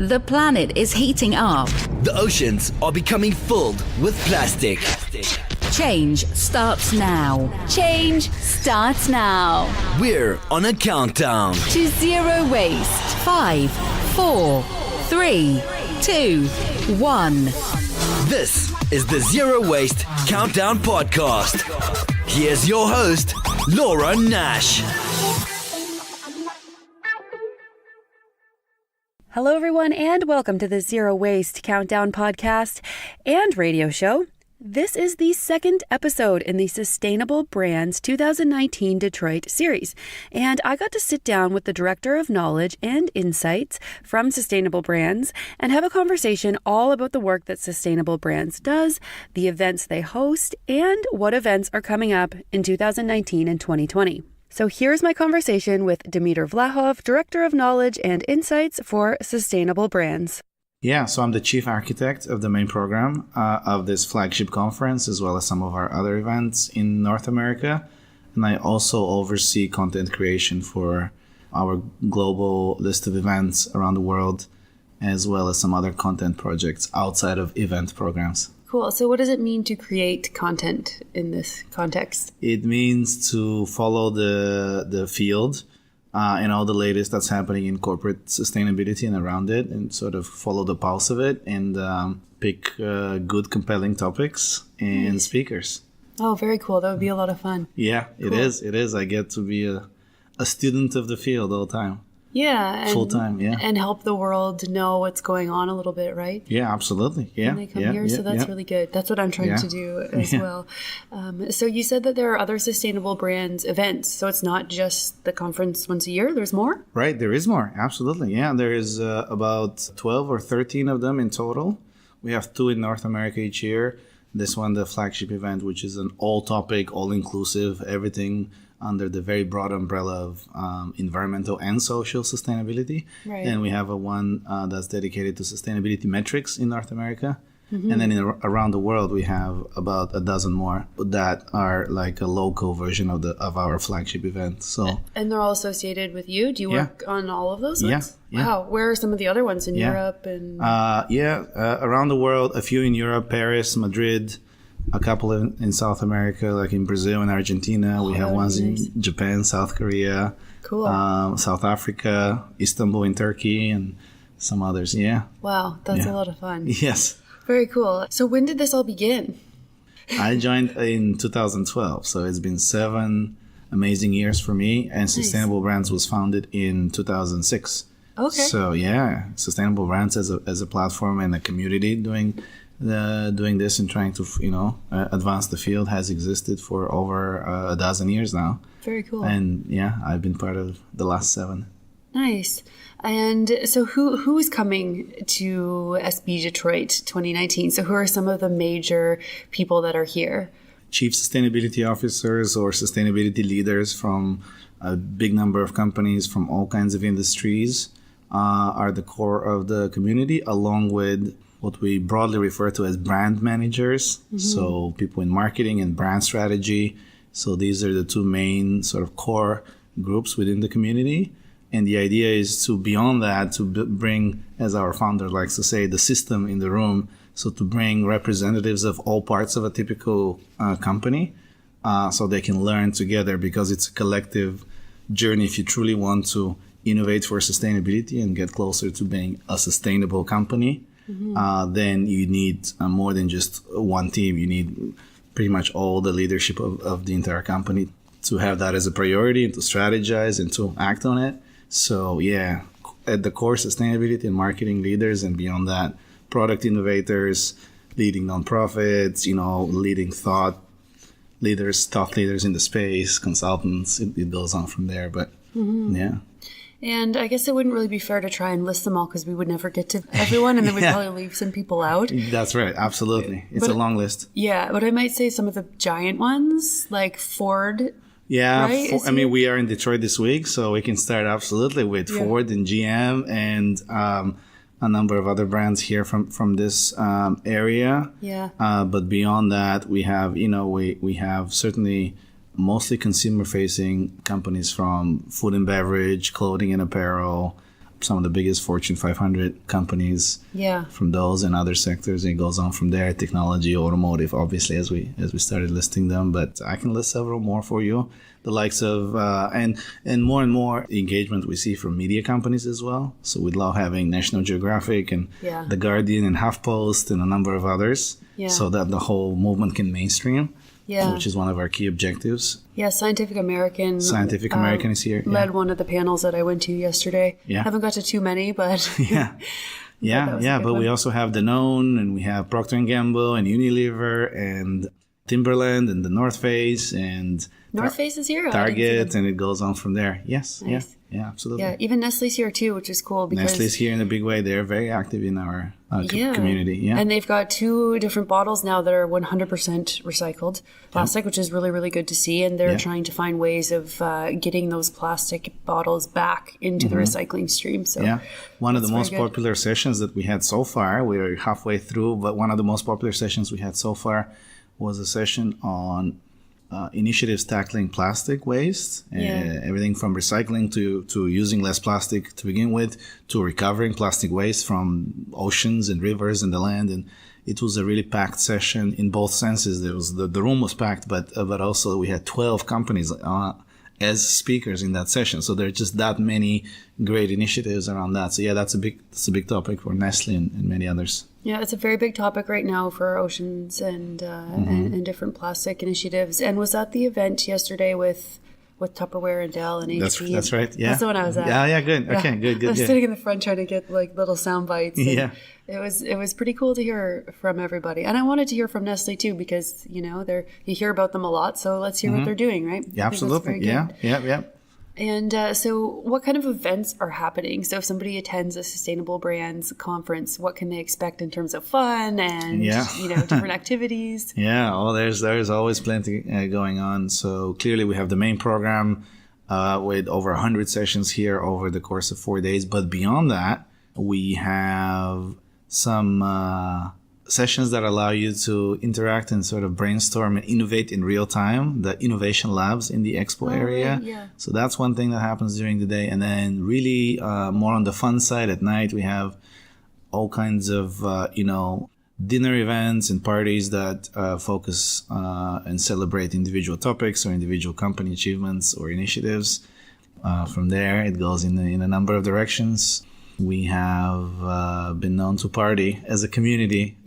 The planet is heating up. The oceans are becoming filled with plastic. Change starts now. Change starts now. We're on a countdown To zero waste. 5, 4, 3, 2, 1. This is the Zero Waste Countdown Podcast. Here's your host, Laura Nash. Hello, everyone, and welcome to the Zero Waste Countdown podcast and radio show. This is the second episode in the Sustainable Brands 2019 Detroit series, and I got to sit down with the Director of Knowledge and Insights from Sustainable Brands and have a conversation all about the work that Sustainable Brands does, the events they host, and what events are coming up in 2019 and 2020. So here's my conversation with Dimitar Vlahov, Director of Knowledge and Insights for Sustainable Brands. Yeah, so I'm the chief architect of the main program of this flagship conference, as well as some of our other events in North America. And I also oversee content creation for our global list of events around the world, as well as some other content projects outside of event programs. Cool. So what does it mean to create content in this context? It means to follow the field and all the latest that's happening in corporate sustainability and around it, and sort of follow the pulse of it and pick good, compelling topics and speakers. Oh, very cool. That would be a lot of fun. Yeah, cool. It is. It is. I get to be a student of the field all the time. Yeah. Full time, yeah. And help the world know what's going on a little bit, right? Yeah, absolutely. Yeah. When they come here, so that's really good. That's what I'm trying to do as well. So you said that there are other Sustainable Brands events, so it's not just the conference once a year, there's more? Right, there is more, absolutely. Yeah, there is about 12 or 13 of them in total. We have 2 in North America each year. This one, the flagship event, which is an all-topic, all-inclusive, everything under the very broad umbrella of environmental and social sustainability. Right. And we have a one that's dedicated to sustainability metrics in North America. Mm-hmm. And then around the world, we have about a dozen more that are like a local version of our flagship event. So, and they're all associated with you? Do you work on all of those ones? Yeah. Wow. Where are some of the other ones in Europe? And around the world, a few in Europe, Paris, Madrid, a couple in South America, like in Brazil and Argentina. We have ones in Japan, South Korea, South Africa, Istanbul in Turkey, and some others. Yeah. Wow, that's a lot of fun. Yes. Very cool. So when did this all begin? I joined in 2012, so it's been 7 amazing years for me. And Sustainable Brands was founded in 2006. Okay. So Sustainable Brands as a platform and a community doing this and trying to advance the field has existed for over a dozen years now. Very cool. And I've been part of the last 7. Nice. And so who is coming to SB Detroit 2019? So who are some of the major people that are here? Chief sustainability officers or sustainability leaders from a big number of companies from all kinds of industries are the core of the community, along with what we broadly refer to as brand managers. Mm-hmm. So people in marketing and brand strategy. So these are the 2 main sort of core groups within the community. And the idea is to, beyond that, to bring, as our founder likes to say, the system in the room. So to bring representatives of all parts of a typical company so they can learn together, because it's a collective journey. If you truly want to innovate for sustainability and get closer to being a sustainable company, then you need more than just one team. You need pretty much all the leadership of the entire company to have that as a priority and to strategize and to act on it. So at the core, sustainability and marketing leaders, and beyond that, product innovators, leading nonprofits, leading thought leaders in the space, consultants. It goes on from there, but And I guess it wouldn't really be fair to try and list them all, because we would never get to everyone, and then we'd probably leave some people out. That's right. Absolutely. It's a long list. Yeah, but I might say some of the giant ones, like Ford. Yeah, right? We are in Detroit this week, so we can start absolutely with Ford and GM and a number of other brands here from this area. Yeah. But beyond that, we have we have certainly mostly consumer-facing companies from food and beverage, clothing and apparel, some of the biggest Fortune 500 companies from those and other sectors. And it goes on from there, technology, automotive, obviously, as we started listing them. But I can list several more for you. The likes of, and more engagement we see from media companies as well. So we love having National Geographic and The Guardian and HuffPost and a number of others so that the whole movement can mainstream. Which is one of our key objectives. Scientific American. Is here. Led one of the panels that I went to yesterday. Haven't got to too many, but but we also have Danone, and we have Procter & Gamble and Unilever and Timberland and the North Face and North Face is here. Target, and it goes on from there. Yes, nice. Yeah, absolutely. Yeah, even Nestle's here too, which is cool because Nestle's here in a big way. They're very active in our community. Yeah, and they've got 2 different bottles now that are 100% recycled plastic, which is really, really good to see. And they're trying to find ways of getting those plastic bottles back into the recycling stream. So one of the most popular sessions that we had so far. We're halfway through, but one of the most popular sessions we had so far was a session on initiatives tackling plastic waste, everything from recycling to using less plastic to begin with, to recovering plastic waste from oceans and rivers and the land. And it was a really packed session in both senses. There was the room was packed, but also we had 12 companies as speakers in that session. So there are just that many great initiatives around that. So that's a big topic for Nestle and many others. Yeah, it's a very big topic right now for oceans and different plastic initiatives. And was at the event yesterday with Tupperware and Dell and HP. That's right. Yeah, that's the one I was at. Yeah, good. Okay, good. I was sitting in the front trying to get like little sound bites. It was pretty cool to hear from everybody, and I wanted to hear from Nestle too because you hear about them a lot. So let's hear what they're doing, right? Yeah, absolutely. Yeah. And so what kind of events are happening? So if somebody attends a Sustainable Brands conference, what can they expect in terms of fun and different activities? There's always plenty going on. So clearly we have the main program with over 100 sessions here over the course of 4 days. But beyond that, we have some sessions that allow you to interact and sort of brainstorm and innovate in real time, the innovation labs in the expo area. So that's one thing that happens during the day. And then really more on the fun side at night, we have all kinds of, dinner events and parties that focus and celebrate individual topics or individual company achievements or initiatives. From there, it goes in a number of directions. We have been known to party as a community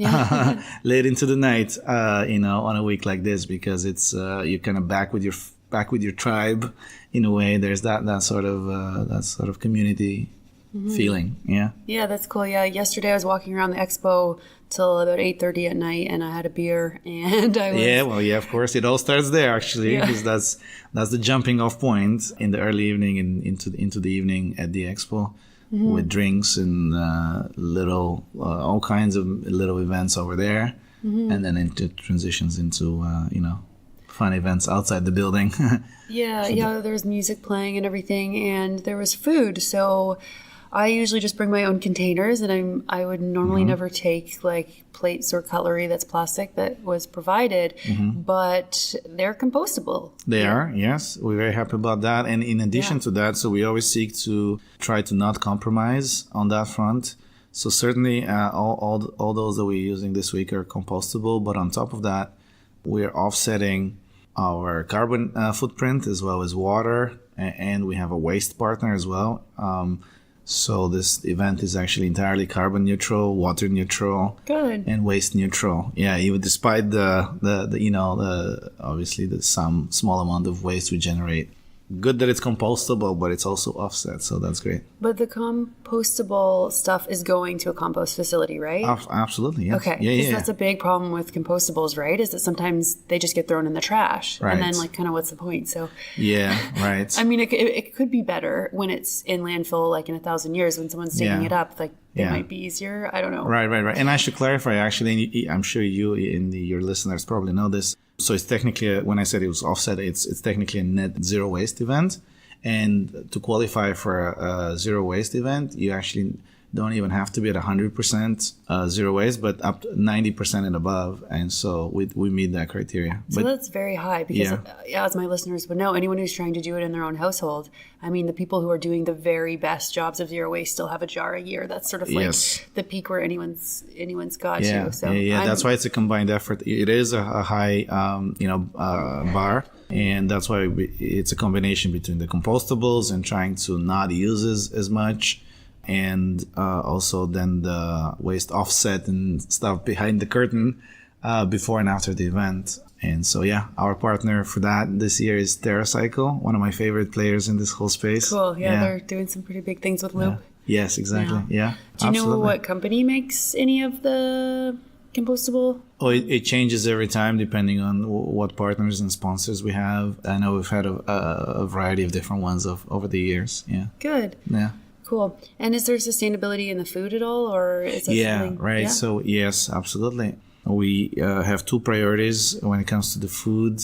late into the night, on a week like this, because it's you're kind of back with your tribe in a way. There's that sort of community feeling. Yeah, that's cool. Yesterday I was walking around the expo till about 8:30 at night, and I had a beer, and I was of course it all starts there actually, because that's the jumping off point in the early evening and into the evening at the expo. With drinks and all kinds of little events over there, and then it transitions into fun events outside the building. There's music playing and everything, and there was food. So I usually just bring my own containers, and I would normally never take like plates or cutlery that's plastic that was provided, but they're compostable. They are, yes. We're very happy about that. And in addition to that, so we always seek to try to not compromise on that front. So certainly all those that we're using this week are compostable, but on top of that, we're offsetting our carbon footprint as well as water, and we have a waste partner as well. So this event is actually entirely carbon neutral, water neutral, and waste neutral. Yeah, even despite the obviously some small amount of waste we generate. Good that it's compostable, but it's also offset, so that's great. But the compostable stuff is going to a compost facility, right? Absolutely, yes. Okay, because that's a big problem with compostables, right? Is that sometimes they just get thrown in the trash, and then like kind of what's the point? So right. I mean, it could be better when it's in landfill, like in 1,000 years, when someone's digging it up, like it might be easier. I don't know. Right. And I should clarify, actually, I'm sure you and your listeners probably know this. So it's technically, when I said it was offset, it's technically a net zero waste event. And to qualify for a zero waste event, you actually don't even have to be at 100% zero waste, but up to 90% and above. And so we meet that criteria. So that's very high because, as my listeners would know, anyone who's trying to do it in their own household, I mean, the people who are doing the very best jobs of zero waste still have a jar a year. That's sort of like the peak where anyone's got to. So that's why it's a combined effort. It is a high, bar. And that's why it's a combination between the compostables and trying to not use as much. And also then the waste offset and stuff behind the curtain before and after the event. And so, our partner for that this year is TerraCycle, one of my favorite players in this whole space. Cool. Yeah, they're doing some pretty big things with Loop. Yes, exactly. Yeah. Do you know what company makes any of the compostable? Oh, it changes every time depending on what partners and sponsors we have. I know we've had a variety of different ones over the years. Yeah. Good. Yeah. Cool. And is there sustainability in the food at all, or is that something? Right. Yeah. So yes, absolutely. We have two priorities when it comes to the food.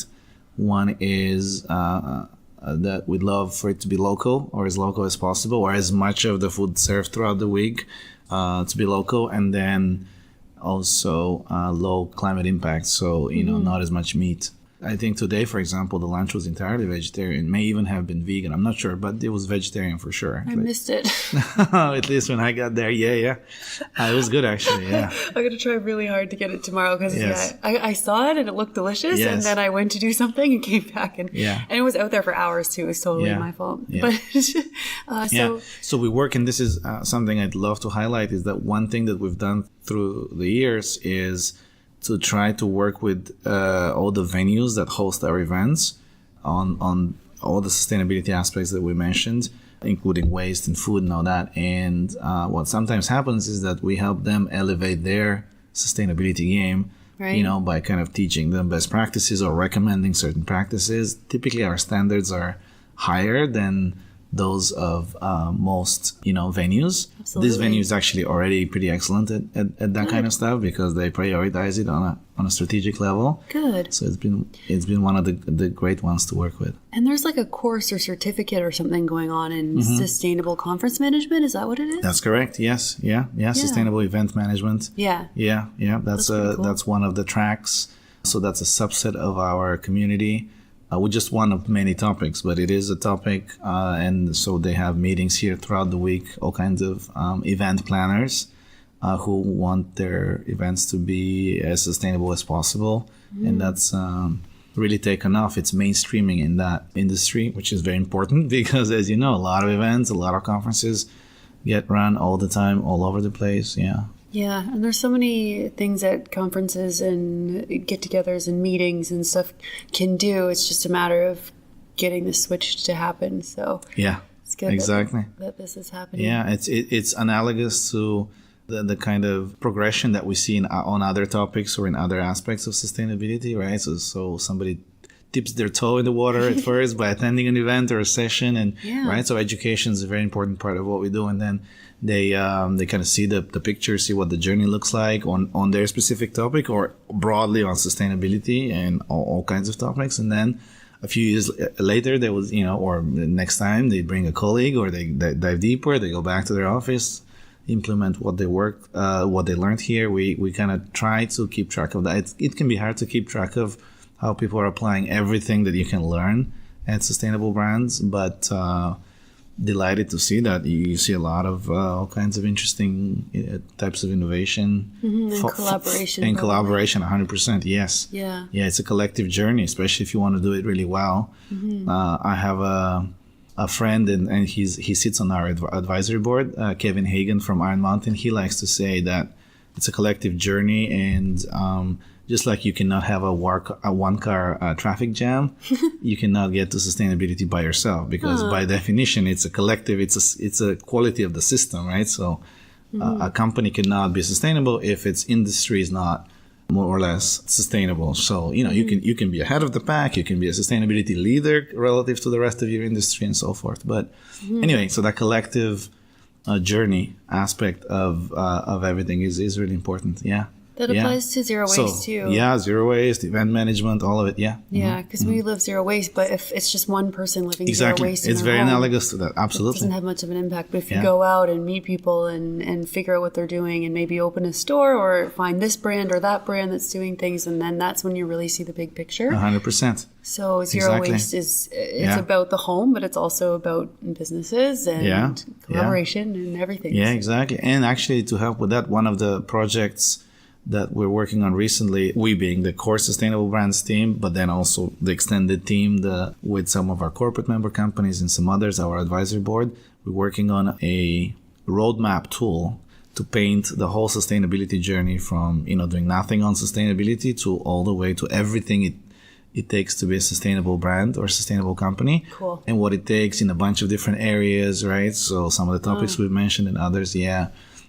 One is that we'd love for it to be local, or as local as possible, or as much of the food served throughout the week to be local, and then also low climate impact. So not as much meat. I think today, for example, the lunch was entirely vegetarian. May even have been vegan. I'm not sure, but it was vegetarian for sure. I missed it. At least when I got there, it was good actually. Yeah, I'm gonna try really hard to get it tomorrow because I saw it and it looked delicious, and then I went to do something and came back and it was out there for hours too. It was totally my fault. Yeah. But so we work, and this is something I'd love to highlight, is that one thing that we've done through the years is to try to work with all the venues that host our events on all the sustainability aspects that we mentioned, including waste and food and all that. And what sometimes happens is that we help them elevate their sustainability game, by kind of teaching them best practices or recommending certain practices. Typically, our standards are higher than those of most venues. Absolutely. This venue is actually already pretty excellent at that kind of stuff because they prioritize it on a strategic level. Good. So it's been one of the great ones to work with. And there's like a course or certificate or something going on in sustainable conference management. Is that what it is? That's correct. Yes. Yeah. Sustainable event management. Yeah. That's cool. That's one of the tracks. So that's a subset of our community. With just one of many topics, but it is a topic, and so they have meetings here throughout the week, all kinds of event planners who want their events to be as sustainable as possible, and that's really taken off. It's mainstreaming in that industry, which is very important because, as you know, a lot of events, a lot of conferences get run all the time, all over the place. Yeah, and there's so many things that conferences and get-togethers and meetings and stuff can do. It's just a matter of getting the switch to happen. So it's good that this is happening. Yeah, it's analogous to the kind of progression that we see on other topics or in other aspects of sustainability, right? So somebody dips their toe in the water at first by attending an event or a session, and right. So education is a very important part of what we do, and then they kind of see the picture, see what the journey looks like on their specific topic or broadly on sustainability and all kinds of topics, and then a few years later they will or the next time they bring a colleague or they dive deeper, they go back to their office, implement what they learned here. We kind of try to keep track of that. It can be hard to keep track of how people are applying everything that you can learn at Sustainable Brands, but delighted to see that you see a lot of all kinds of interesting types of innovation and collaboration. And collaboration, 100%. Yes. Yeah. It's a collective journey, especially if you want to do it really well. I have a friend, and he sits on our advisory board, Kevin Hagan from Iron Mountain. He likes to say that it's a collective journey, and just like you cannot have a one-car traffic jam, you cannot get to sustainability by yourself, because by definition, it's a collective. It's a quality of the system, right? So a company cannot be sustainable if its industry is not more or less sustainable. So you can be ahead of the pack, you can be a sustainability leader relative to the rest of your industry, and so forth. But anyway, so that collective journey aspect of everything is really important. That applies to zero waste too. Yeah, zero waste, event management, all of it. Yeah. Yeah, because we live zero waste, but if it's just one person living Exactly. zero waste in It's their very home, analogous to that. it Absolutely. doesn't have much of an impact. But if you go out and meet people and figure out what they're doing and maybe open a store or find this brand or that brand that's doing things, and then that's when you really see the big picture. 100%. So zero waste is about the home, but it's also about businesses and collaboration and everything. Yeah, exactly. And actually, to help with that, one of the projects that we're working on recently, we being the core sustainable brands team, but then also the extended team with some of our corporate member companies and some others, our advisory board, we're working on a roadmap tool to paint the whole sustainability journey from, doing nothing on sustainability to all the way to everything it takes to be a sustainable brand or sustainable company. Cool. And what it takes in a bunch of different areas, right? So some of the topics we've mentioned and others,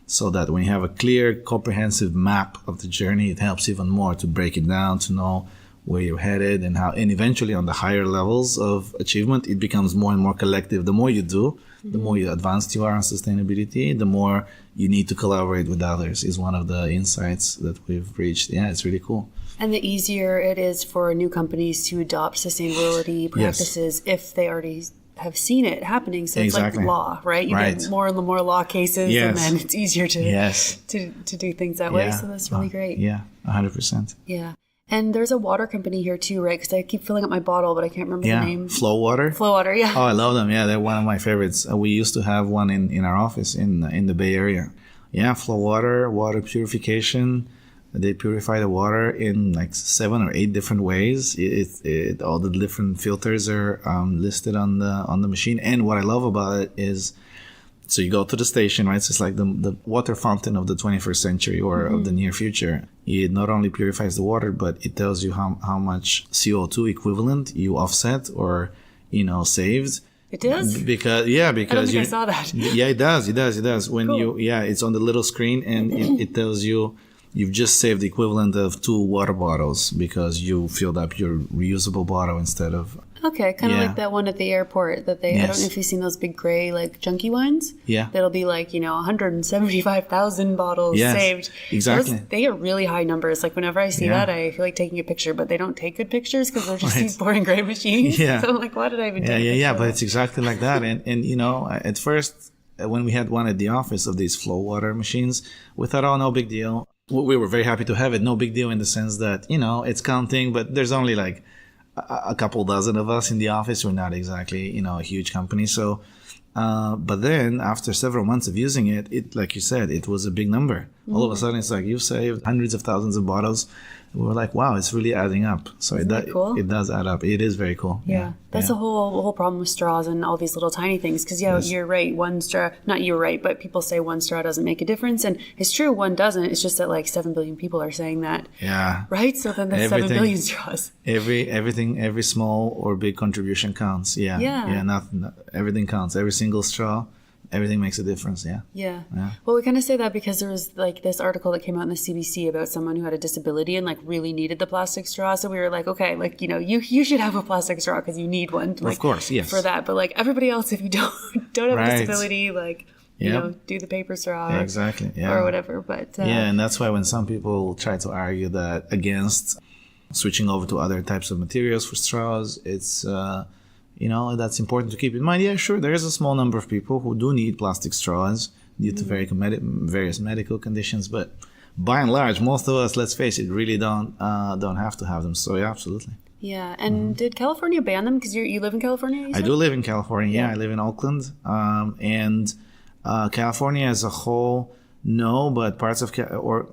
so that when you have a clear, comprehensive map of the journey, it helps even more to break it down, to know where you're headed and how, and eventually on the higher levels of achievement, it becomes more and more collective. The more you do, the more you advanced you are on sustainability, the more you need to collaborate with others is one of the insights that we've reached. Yeah, it's really cool. And the easier it is for new companies to adopt sustainability practices if they already have seen it happening. So it's like law, right? You get more and more law cases, and then it's easier to do things that way. So that's really great. Yeah, 100%. Yeah. And there's a water company here too, right? Because I keep filling up my bottle, but I can't remember the name. Flow Water. Flow Water, yeah. Oh, I love them. Yeah, they're one of my favorites. We used to have one in our office in the Bay Area. Yeah, Flow Water, water purification. They purify the water in like 7 or 8 different ways. All the different filters are listed on the machine. And what I love about it is, so you go to the station, right? So it's like the water fountain of the 21st century or of the near future. It not only purifies the water, but it tells you how much CO2 equivalent you offset or saved. It does? Because I don't think I saw that. Yeah, it does. When it's on the little screen and it tells you you've just saved the equivalent of 2 water bottles because you filled up your reusable bottle instead of... Okay, kind of like that one at the airport that I don't know if you've seen those big gray, like, junky ones. Yeah. That'll be like, 175,000 bottles saved. Exactly. They are really high numbers. Like, whenever I see that, I feel like taking a picture, but they don't take good pictures because they're just these boring gray machines. Yeah. So I'm like, why did I even take a picture? Yeah, but it's exactly like that. And at first, when we had one at the office of these flow water machines, we thought, oh, no big deal. We were very happy to have it. No big deal in the sense that, it's counting, but there's only like a couple dozen of us in the office. We're not exactly, a huge company. So, but then after several months of using it, like you said, it was a big number. All of a sudden, it's like you've saved hundreds of thousands of bottles. We were like, wow, it's really adding up. So it does add up. It is very cool. Yeah. That's the whole problem with straws and all these little tiny things. Because, you're right. One straw, not you're right, but people say one straw doesn't make a difference. And it's true, one doesn't. It's just that like 7 billion people are saying that. Yeah. Right? So then that's 7 billion straws. Every small or big contribution counts. Yeah. Yeah. Everything counts. Every single straw. Everything makes a difference, Yeah. Well, we kind of say that because there was like this article that came out in the CBC about someone who had a disability and like really needed the plastic straw. So we were like, okay, like, you should have a plastic straw because you need one. Like, of course, yes. For that. But like everybody else, if you don't have a disability, like, do the paper straw. Exactly. Or whatever. But and that's why when some people try to argue that against switching over to other types of materials for straws, it's... that's important to keep in mind. Yeah, sure, there is a small number of people who do need plastic straws due to various medical conditions, but by and large, most of us, let's face it, really don't have to have them. So yeah, absolutely. Yeah, and did California ban them? Because you live in California, you said? I do live in California, I live in Oakland. And California as a whole, no, but parts of, or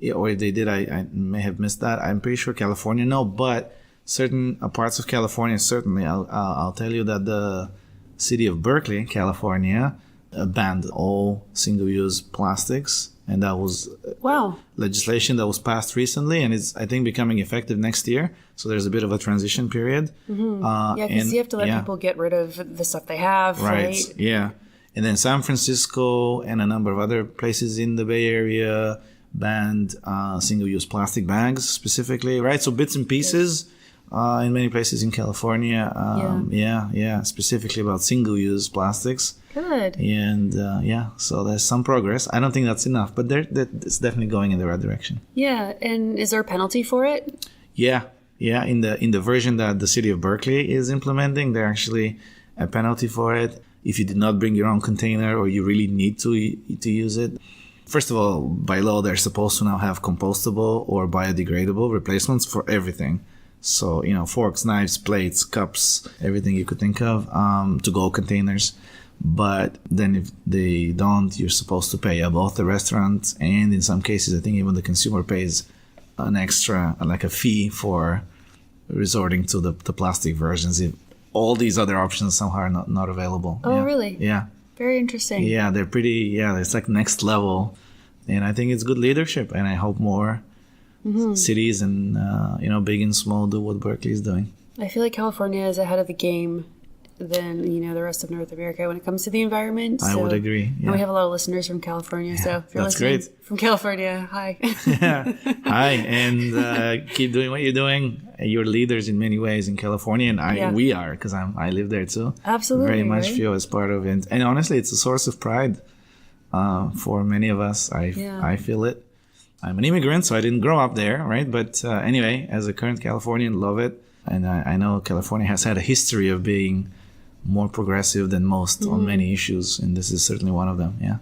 if they did, I may have missed that. I'm pretty sure California, no, but certain parts of California, certainly. I'll tell you that the city of Berkeley, California, banned all single-use plastics, and that was legislation that was passed recently, and it's, I think, becoming effective next year. So there's a bit of a transition period. Because you have to let people get rid of the stuff they have, right? Yeah. And then San Francisco and a number of other places in the Bay Area banned single-use plastic bags specifically, right? So bits and pieces in many places in California. Specifically about single-use plastics. Good. And so there's some progress. I don't think that's enough, but it's definitely going in the right direction. Yeah, and is there a penalty for it? Yeah. In the version that the city of Berkeley is implementing, there's actually a penalty for it if you did not bring your own container or you really need to use it. First of all, by law, they're supposed to now have compostable or biodegradable replacements for everything. So, forks, knives, plates, cups, everything you could think of, to-go containers. But then if they don't, you're supposed to pay. Both the restaurant and in some cases, I think even the consumer pays an extra, like a fee for resorting to the plastic versions if all these other options somehow are not available. Oh, really? Yeah. Very interesting. Yeah, they're pretty, it's like next level. And I think it's good leadership. And I hope more cities and, big and small do what Berkeley is doing. I feel like California is ahead of the game than, the rest of North America when it comes to the environment. I would agree. Yeah. And we have a lot of listeners from California. So if you're that's listening great. from California, hi. Hi, and keep doing what you're doing. You're leaders in many ways in California, and we are, because I live there too. Absolutely. Very much right? feel as part of it. And honestly, it's a source of pride for many of us. I feel it. I'm an immigrant, so I didn't grow up there, right? But anyway, as a current Californian, love it. And I know California has had a history of being more progressive than most on many issues, and this is certainly one of them. Yeah.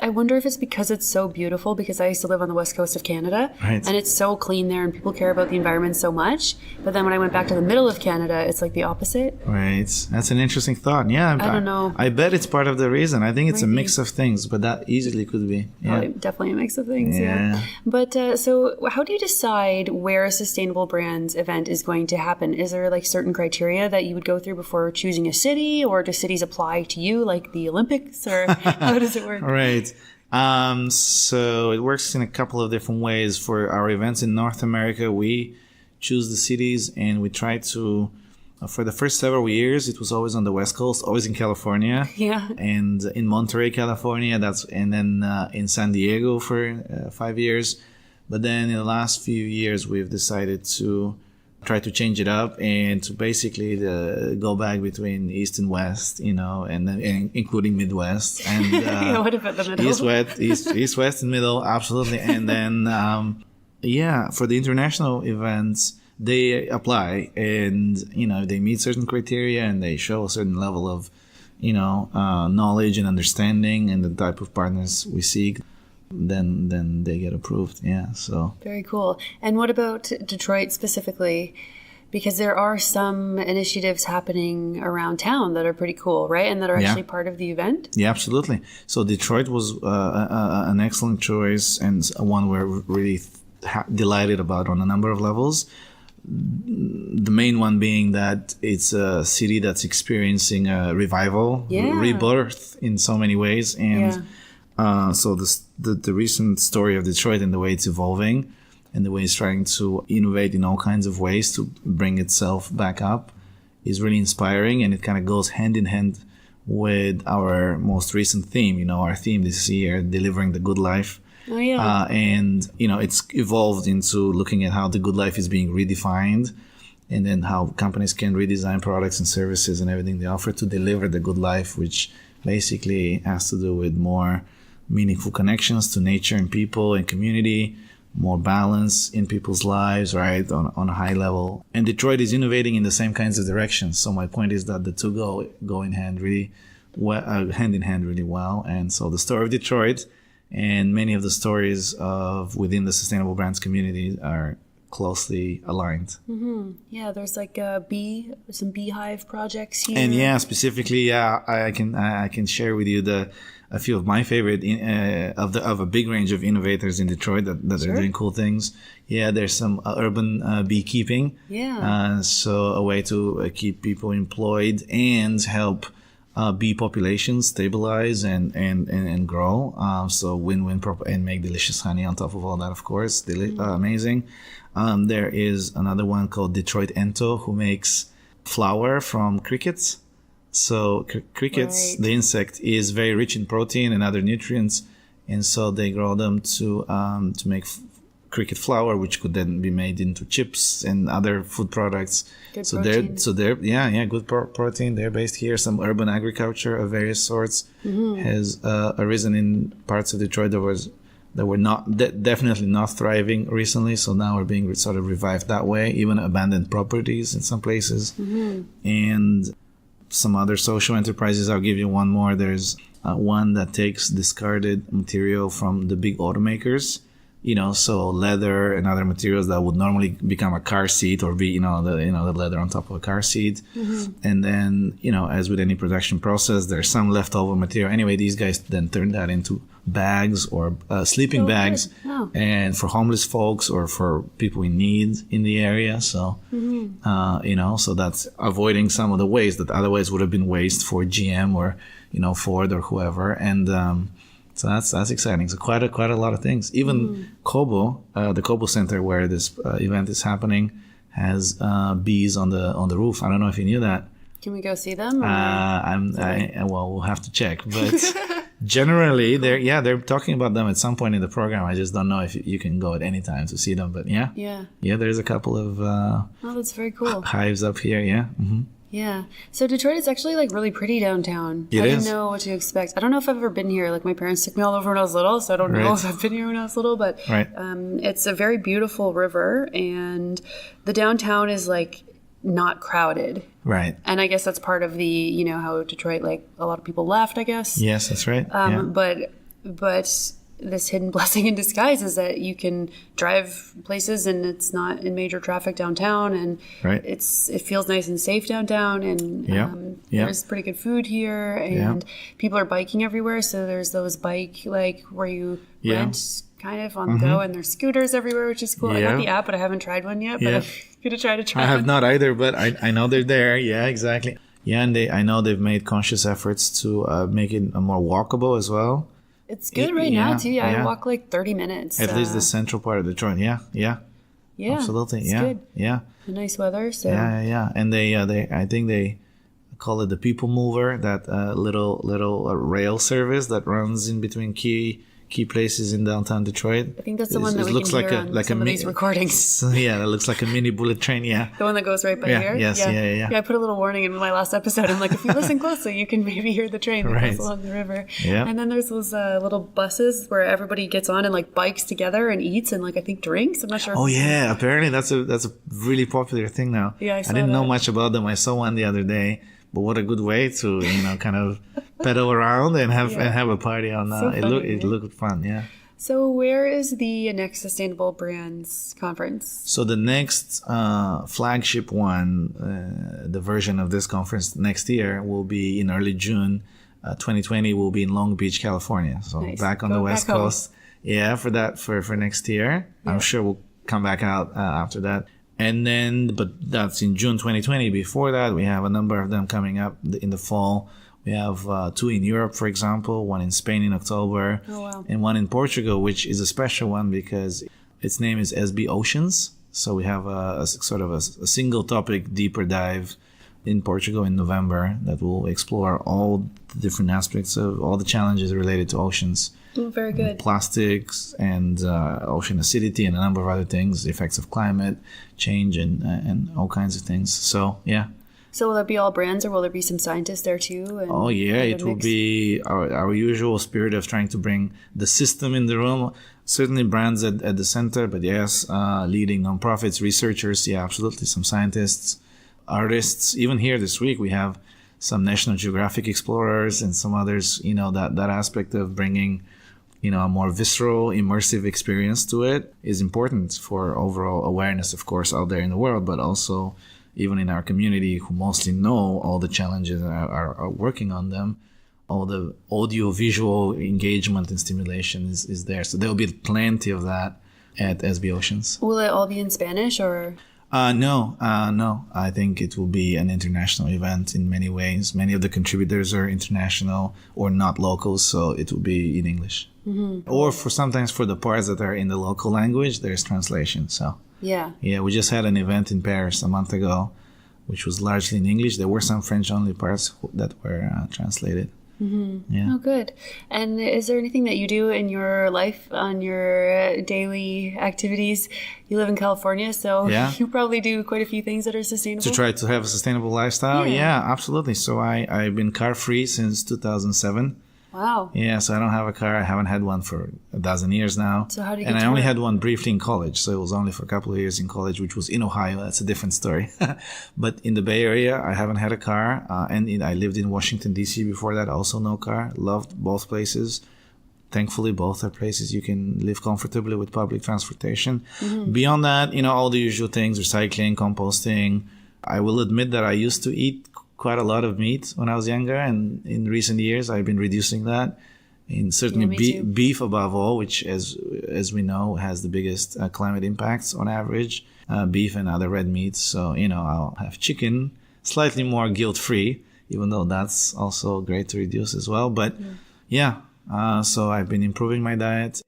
I wonder if it's because it's so beautiful, because I used to live on the west coast of Canada, right. And it's so clean there and people care about the environment so much. But then when I went back to the middle of Canada, it's like the opposite. Right. That's an interesting thought. Yeah. I don't know. I bet it's part of the reason. I think it's a mix of things, but that easily could be. Yeah. Definitely a mix of things. Yeah. But so how do you decide where a sustainable brands event is going to happen? Is there like certain criteria that you would go through before choosing a city, or do cities apply to you like the Olympics, or how does it work? Right. So it works in a couple of different ways. For our events in North America, we choose the cities, and we try to, for the first several years, it was always on the West Coast, always in California. Yeah. And in Monterey, California, and then in San Diego for 5 years. But then in the last few years, we've decided to try to change it up and to basically go back between East and West, and including Midwest and what about the middle? East, West, and Middle, absolutely. And then for the international events, they apply, and they meet certain criteria and they show a certain level of knowledge and understanding and the type of partners we seek. Then they get approved. Yeah. So very cool. And what about Detroit specifically? Because there are some initiatives happening around town that are pretty cool, right? And that are actually part of the event. Yeah, absolutely. So Detroit was an excellent choice, and one we're really delighted about on a number of levels. The main one being that it's a city that's experiencing a revival, rebirth in so many ways, and so the recent story of Detroit and the way it's evolving and the way it's trying to innovate in all kinds of ways to bring itself back up is really inspiring, and it kind of goes hand in hand with our most recent theme, our theme this year, delivering the good life. Oh, yeah. And, it's evolved into looking at how the good life is being redefined, and then how companies can redesign products and services and everything they offer to deliver the good life, which basically has to do with more meaningful connections to nature and people and community, more balance in people's lives, right, on a high level. And Detroit is innovating in the same kinds of directions. So my point is that the two go in hand really well, hand in hand really well. And so the story of Detroit and many of the stories of within the sustainable brands community are closely aligned. Mm-hmm. Yeah, there's like some beehive projects here. And specifically, I can share with you a few of my favorite of a big range of innovators in Detroit that are doing cool things. Yeah, there's some urban beekeeping. Yeah. So a way to keep people employed and help bee populations stabilize and grow. So win-win and make delicious honey on top of all that, of course. Amazing. There is another one called Detroit Ento, who makes flour from crickets. So crickets, the insect, is very rich in protein and other nutrients, and so they grow them to make cricket flour, which could then be made into chips and other food products. Good So protein. they're good protein. They're based here. Some urban agriculture of various sorts has arisen in parts of Detroit that were definitely not thriving recently. So now we're being sort of revived that way. Even abandoned properties in some places, and some other social enterprises. I'll give you one more. There's one that takes discarded material from the big automakers. So leather and other materials that would normally become a car seat or be, the leather on top of a car seat. And then, as with any production process, there's some leftover material. Anyway, these guys then turn that into bags or sleeping bags, and for homeless folks or for people in need in the area. So, so that's avoiding some of the waste that otherwise would have been waste for GM or, Ford or whoever. And, so that's exciting. So quite a lot of things. Even Kobo, the Kobo Center where this event is happening, has bees on the roof. I don't know if you knew that. Can we go see them? Well, we'll have to check. But generally, they're talking about them at some point in the program. I just don't know if you can go at any time to see them. But yeah, there's a couple of oh, that's very cool. hives up here. Yeah. Mm-hmm. Yeah. So Detroit is actually like really pretty downtown. I didn't know what to expect. I don't know if I've ever been here. Like my parents took me all over when I was little, so I don't know if I've been here when I was little, but it's a very beautiful river, and the downtown is like not crowded. Right. And I guess that's part of the, how Detroit, like a lot of people left, I guess. Yes, that's right. But this hidden blessing in disguise is that you can drive places and it's not in major traffic downtown, and it feels nice and safe downtown, and there's pretty good food here, and people are biking everywhere. So there's those bike where you rent kind of on the go, and there's scooters everywhere, which is cool. I got the app, but I haven't tried one yet. But I'm gonna try to try. I have not either, but I know they're there. Yeah, exactly. Yeah, and I know they've made conscious efforts to make it more walkable as well. It's good now too. I walk like 30 minutes. At least the central part of Detroit. Yeah, absolutely. It's good. Yeah. The nice weather. So yeah. And they I think they call it the People Mover, that little rail service that runs in between key places in downtown Detroit. I think that's the one that we can hear on some of these recordings. Yeah, that looks like a mini bullet train. Yeah, the one that goes right by here. Yes, yeah. I put a little warning in my last episode. I'm like, if you listen closely, you can maybe hear the train that goes along the river. Yeah. And then there's those little buses where everybody gets on and like bikes together and eats and like I think drinks. I'm not sure. Oh yeah, apparently that's a really popular thing now. Yeah, I didn't know much about them. I saw one the other day. But what a good way to kind of pedal around and have a party on. It looked fun. Yeah. So where is the next Sustainable Brands Conference? So the next flagship one, the version of this conference next year will be in early June 2020, will be in Long Beach, California. So back on the West Coast. Yeah, for next year. Yeah. I'm sure we'll come back out after that. And then, but that's in June 2020. Before that, we have a number of them coming up in the fall. We have 2 in Europe, for example, 1 in Spain in October, and 1 in Portugal, which is a special one because its name is SB Oceans. So we have a sort of a single topic deeper dive in Portugal in November that will explore all the different aspects of all the challenges related to oceans. Very good. Plastics and ocean acidity and a number of other things, the effects of climate change and all kinds of things. So, yeah. So will that be all brands, or will there be some scientists there too? It will be our usual spirit of trying to bring the system in the room. Certainly brands at the center, but yes, leading nonprofits, researchers, absolutely, some scientists, artists. Even here this week, we have some National Geographic explorers and some others, that aspect of bringing, a more visceral, immersive experience to it is important for overall awareness, of course, out there in the world, but also even in our community who mostly know all the challenges and are working on them. All the audio-visual engagement and stimulation is there. So there'll be plenty of that at SB Oceans. Will it all be in Spanish or? No. I think it will be an international event in many ways. Many of the contributors are international or not locals, so it will be in English. Mm-hmm. Or sometimes for the parts that are in the local language, there's translation. So yeah, we just had an event in Paris a month ago, which was largely in English. There were some French-only parts that were translated. Oh, good. And is there anything that you do in your life on your daily activities? You live in California, so you probably do quite a few things that are sustainable. To try to have a sustainable lifestyle? Yeah, absolutely. So I've been car-free since 2007. Wow. Yeah, so I don't have a car. I haven't had one for a dozen years now. So how do you get And to I only work? had one briefly in college. So it was only for a couple of years in college, which was in Ohio. That's a different story. But in the Bay Area, I haven't had a car. I lived in Washington, D.C. before that. Also no car. Loved both places. Thankfully, both are places you can live comfortably with public transportation. Beyond that, all the usual things, recycling, composting. I will admit that I used to eat quite a lot of meat when I was younger, and in recent years I've been reducing that. And certainly beef above all, which as we know has the biggest climate impacts on average. Beef and other red meats. So I'll have chicken, slightly more guilt-free, even though that's also great to reduce as well. But so I've been improving my diet.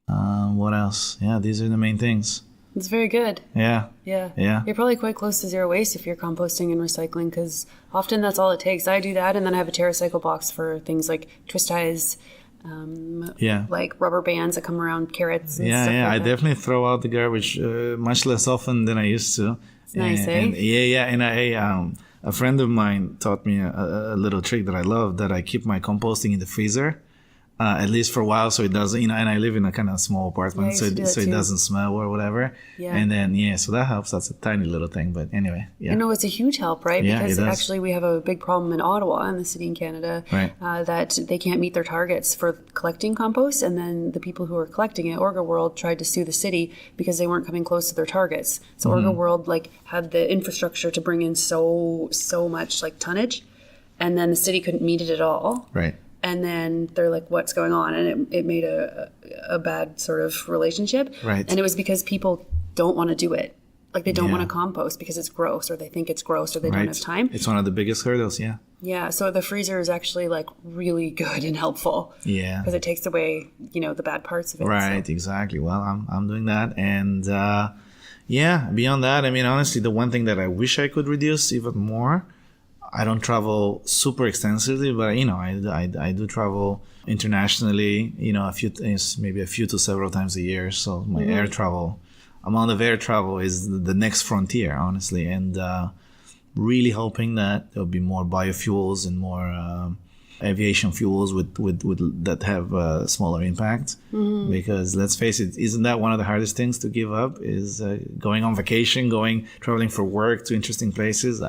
What else? Yeah, these are the main things. It's very good. Yeah. You're probably quite close to zero waste if you're composting and recycling, because often that's all it takes. I do that, and then I have a TerraCycle box for things like twist ties, like rubber bands that come around carrots and stuff like I that. definitely throw out the garbage much less often than I used to. It's nice, And a friend of mine taught me a little trick that I love, that I keep my composting in the freezer. At least for a while, so it doesn't, and I live in a kind of small apartment, so it doesn't smell or whatever. Yeah. And then, so that helps. That's a tiny little thing, but anyway, it's a huge help, right? Yeah, because it does. actually we have a big problem in Ottawa, in the city in Canada, that they can't meet their targets for collecting compost, and then the people who are collecting it, Orga World, tried to sue the city because they weren't coming close to their targets. So Orga World had the infrastructure to bring in so much tonnage, and then the city couldn't meet it at all. Right. And then they're like, what's going on? And it made a bad sort of relationship. Right. And it was because people don't want to do it. They don't want to compost because it's gross, or they think it's gross, or they don't have time. It's one of the biggest hurdles, yeah. Yeah, so the freezer is actually really good and helpful. Yeah. Because it takes away, the bad parts of it. Right, exactly. Well, I'm doing that. And beyond that, honestly, the one thing that I wish I could reduce even more, I don't travel super extensively, but I do travel internationally, maybe a few to several times a year. So my amount of air travel is the next frontier, honestly, and really hoping that there'll be more biofuels and more aviation fuels with that have smaller impact. Because let's face it, isn't that one of the hardest things to give up? Is going on vacation, traveling for work to interesting places.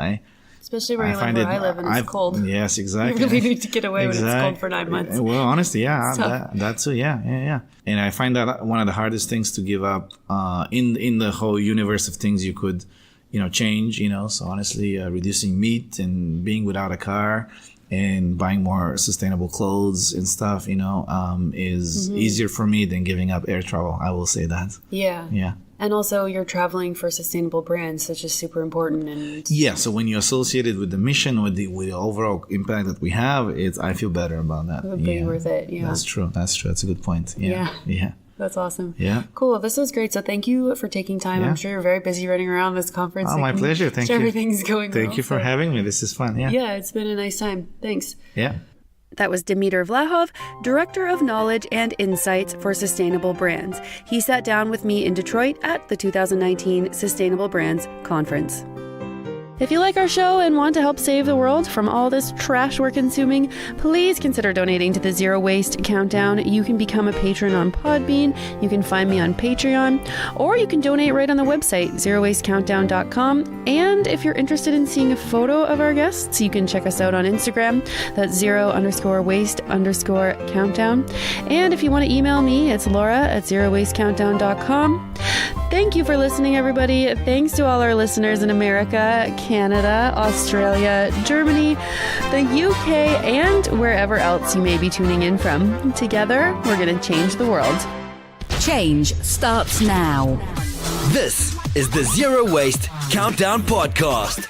Especially where I live and it's cold. Yes, exactly. You really need to get away when it's cold for 9 months. Well, honestly, that too, yeah. And I find that one of the hardest things to give up in the whole universe of things you could, change. So honestly, reducing meat and being without a car and buying more sustainable clothes and stuff, is easier for me than giving up air travel. I will say that. Yeah. And also, you're traveling for sustainable brands, which is super important. And so when you associate it with the mission, with the overall impact that we have, I feel better about that. It would be worth it. Yeah, that's true. That's a good point. Yeah. That's awesome. Yeah. Cool. This was great. So thank you for taking time. I'm sure you're very busy running around this conference. Oh, my pleasure. Thank you. Everything's going well. Thank you for having me. This is fun. Yeah. Yeah, it's been a nice time. Thanks. Yeah. That was Dimitar Vlahov, Director of Knowledge and Insights for Sustainable Brands. He sat down with me in Detroit at the 2019 Sustainable Brands Conference. If you like our show and want to help save the world from all this trash we're consuming, please consider donating to the Zero Waste Countdown. You can become a patron on Podbean, you can find me on Patreon, or you can donate right on the website, zerowastecountdown.com. And if you're interested in seeing a photo of our guests, you can check us out on Instagram. That's _waste_countdown. And if you want to email me, it's laura@zerowastecountdown.com. Thank you for listening, everybody. Thanks to all our listeners in America, Canada, Australia, Germany, the UK, and wherever else you may be tuning in from. Together, we're going to change the world. Change starts now. This is the Zero Waste Countdown Podcast.